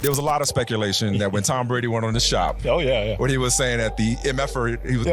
there was a lot of speculation that when Tom Brady went on the shop, when he was saying that the MFer he was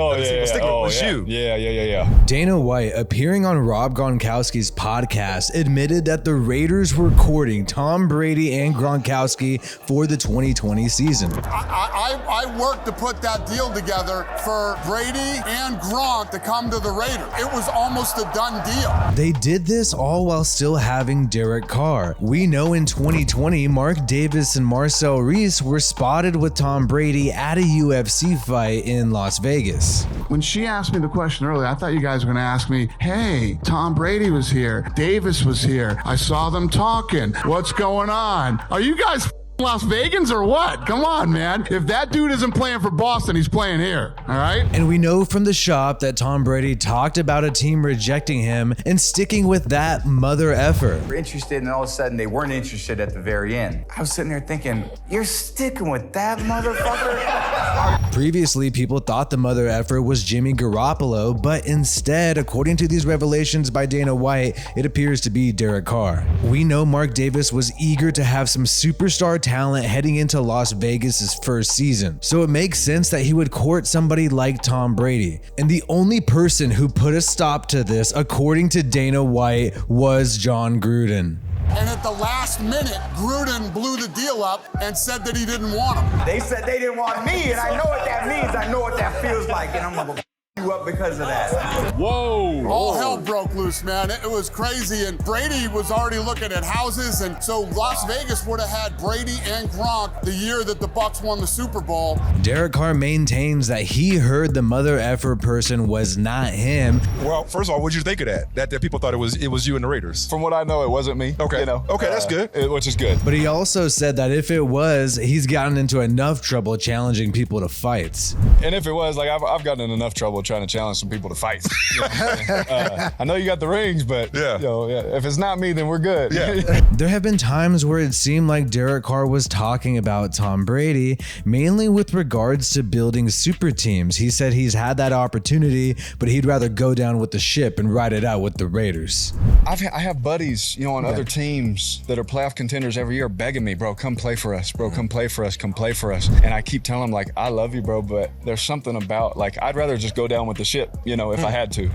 sticking with was you. Yeah. Dana White, appearing on Rob Gronkowski's podcast, admitted that the Raiders were courting Tom Brady and Gronkowski for the 2020 season. I worked to put that deal together for Brady and Gronk to come to the Raiders. It was almost a done deal. They did this all while still having Derek Carr. We know in 2020, Mark Davis and Marcel Reese were spotted with Tom Brady at a UFC fight in Las Vegas. When she asked me the question earlier, I thought you guys were going to ask me, hey, Tom Brady was here, Davis was here, I saw them talking, what's going on? Are you guys Las Vegans or what? Come on, man. If that dude isn't playing for Boston, he's playing here, all right? And we know from the shop that Tom Brady talked about a team rejecting him and sticking with that mother effer. We're interested, and all of a sudden they weren't interested at the very end. I was sitting there thinking, you're sticking with that motherfucker? Previously, people thought the mother effer was Jimmy Garoppolo, but instead, according to these revelations by Dana White, it appears to be Derek Carr. We know Mark Davis was eager to have some superstar talent heading into Las Vegas' first season, so it makes sense that he would court somebody like Tom Brady. And the only person who put a stop to this, according to Dana White, was Jon Gruden. And at the last minute, Gruden blew the deal up and said that he didn't want him. They said they didn't want me, and I know what that means. I know what that feels like, and I'm gonna you up because of that. Whoa. All hell broke loose, man. It was crazy, and Brady was already looking at houses, and so Las Vegas would have had Brady and Gronk the year that the Bucs won the Super Bowl. Derek Carr maintains that he heard the mother effer person was not him. Well, first of all, what'd you think of that? That people thought it was you and the Raiders? From what I know, it wasn't me. Okay. You know, okay, that's good. Which is good. But he also said that if it was, he's gotten into enough trouble challenging people to fights. And if it was, like, I've gotten in enough trouble trying to challenge some people to fight. I know you got the rings, but if it's not me, then we're good. There have been times where it seemed like Derek Carr was talking about Tom Brady, mainly with regards to building super teams. He said he's had that opportunity, but he'd rather go down with the ship and ride it out with the Raiders. I have buddies, on other teams that are playoff contenders every year begging me, bro, come play for us, bro, come play for us, come play for us. And I keep telling them, like, I love you, bro, but there's something about, like, I'd rather just go down with the ship, if I had to,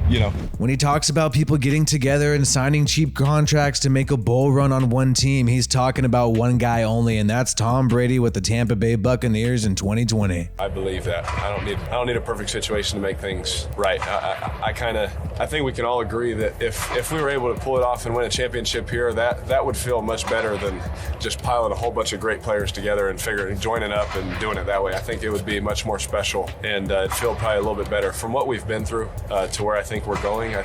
When he talks about people getting together and signing cheap contracts to make a bull run on one team, he's talking about one guy only, and that's Tom Brady with the Tampa Bay Buccaneers in 2020. I believe that. I don't need a perfect situation to make things right. I think we can all agree that if we were able to pull it off and win a championship here, that would feel much better than just piling a whole bunch of great players together and joining up and doing it that way. I think it would be much more special and it'd feel probably a little bit better. From what we've been through to where I think we're going, I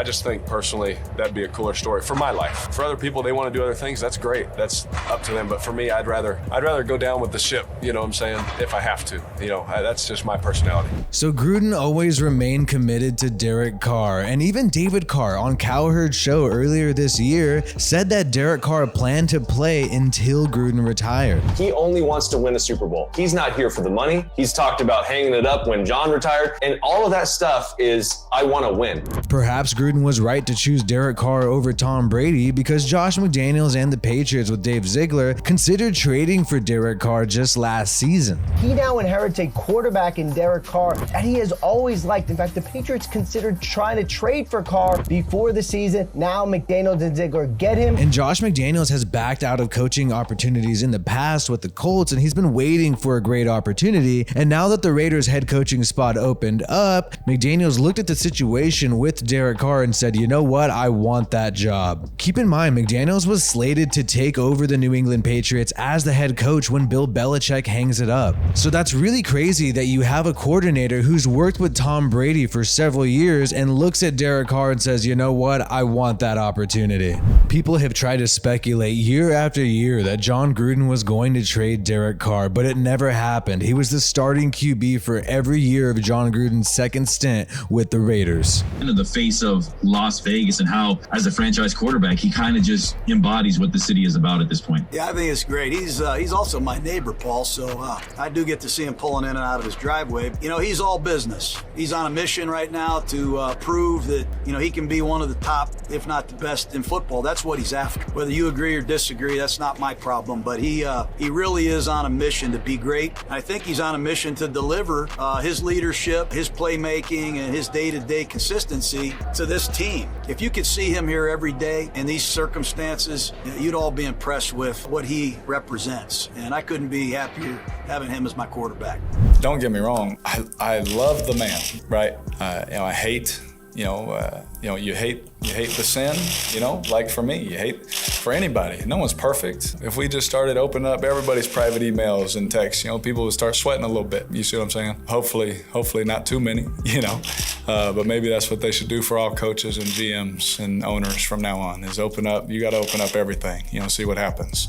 just think personally that'd be a cooler story for my life. For other people, they want to do other things, that's great. That's up to them. But for me, I'd rather go down with the ship, you know what I'm saying, if I have to. That's just my personality. So Gruden always remained committed to Derek Carr, and even David Carr on Cowherd's show earlier this year said that Derek Carr planned to play until Gruden retired. He only wants to win a Super Bowl. He's not here for the money. He's talked about hanging it up when John retired, and all of that stuff is, I want to win. Perhaps Gruden was right to choose Derek Carr over Tom Brady because Josh McDaniels and the Patriots with Dave Ziegler considered trading for Derek Carr just last season. He now inherits a quarterback in Derek Carr that he has always liked. In fact, the Patriots considered trying to trade for Carr before the season. Now McDaniels and Ziegler get him. And Josh McDaniels has backed out of coaching opportunities in the past with the Colts, and he's been waiting for a great opportunity. And now that the Raiders head coaching spot opened up, McDaniels looked at the situation with Derek Carr and said, you know what, I want that job. Keep in mind, McDaniels was slated to take over the New England Patriots as the head coach when Bill Belichick hangs it up. So that's really crazy that you have a coordinator who's worked with Tom Brady for several years and looks at Derek Carr and says, you know what, I want that opportunity. People have tried to speculate year after year that Jon Gruden was going to trade Derek Carr, but it never happened. He was the starting QB for every year of Jon Gruden's second stint with the Raiders. The face of Las Vegas and how, as a franchise quarterback, he kind of just embodies what the city is about at this point. Yeah, I think it's great. He's also my neighbor, Paul, so I do get to see him pulling in and out of his driveway. He's all business. He's on a mission right now to prove that, you know, he can be one of the top, if not the best in football. That's what he's after. Whether you agree or disagree, that's not my problem. But he really is on a mission to be great. I think he's on a mission to deliver his leadership, his playmaking, and his day-to-day consistency to this team. If you could see him here every day in these circumstances, you'd all be impressed with what he represents. And I couldn't be happier having him as my quarterback. Don't get me wrong. I love the man, right? I hate, you hate the sin, like for me, you hate for anybody. No one's perfect. If we just started opening up everybody's private emails and texts, people would start sweating a little bit. You see what I'm saying? Hopefully not too many, but maybe that's what they should do for all coaches and GMs and owners from now on is open up. You got to open up everything, see what happens.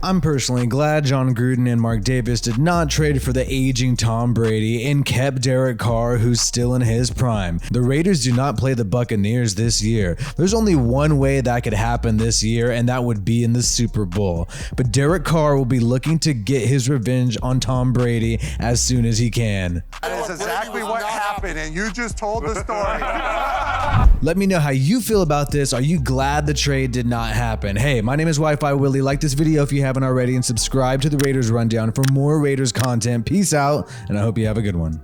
I'm personally glad Jon Gruden and Mark Davis did not trade for the aging Tom Brady and kept Derek Carr, who's still in his prime. The Raiders do not play the Buccaneers this year. There's only one way that could happen this year, and that would be in the Super Bowl. But Derek Carr will be looking to get his revenge on Tom Brady as soon as he can. That is exactly what happened, and you just told the story. Let me know how you feel about this. Are you glad the trade did not happen? Hey, my name is WiFiWillie. Like this video if you haven't already, and subscribe to the Raiders Rundown for more Raiders content. Peace out, and I hope you have a good one.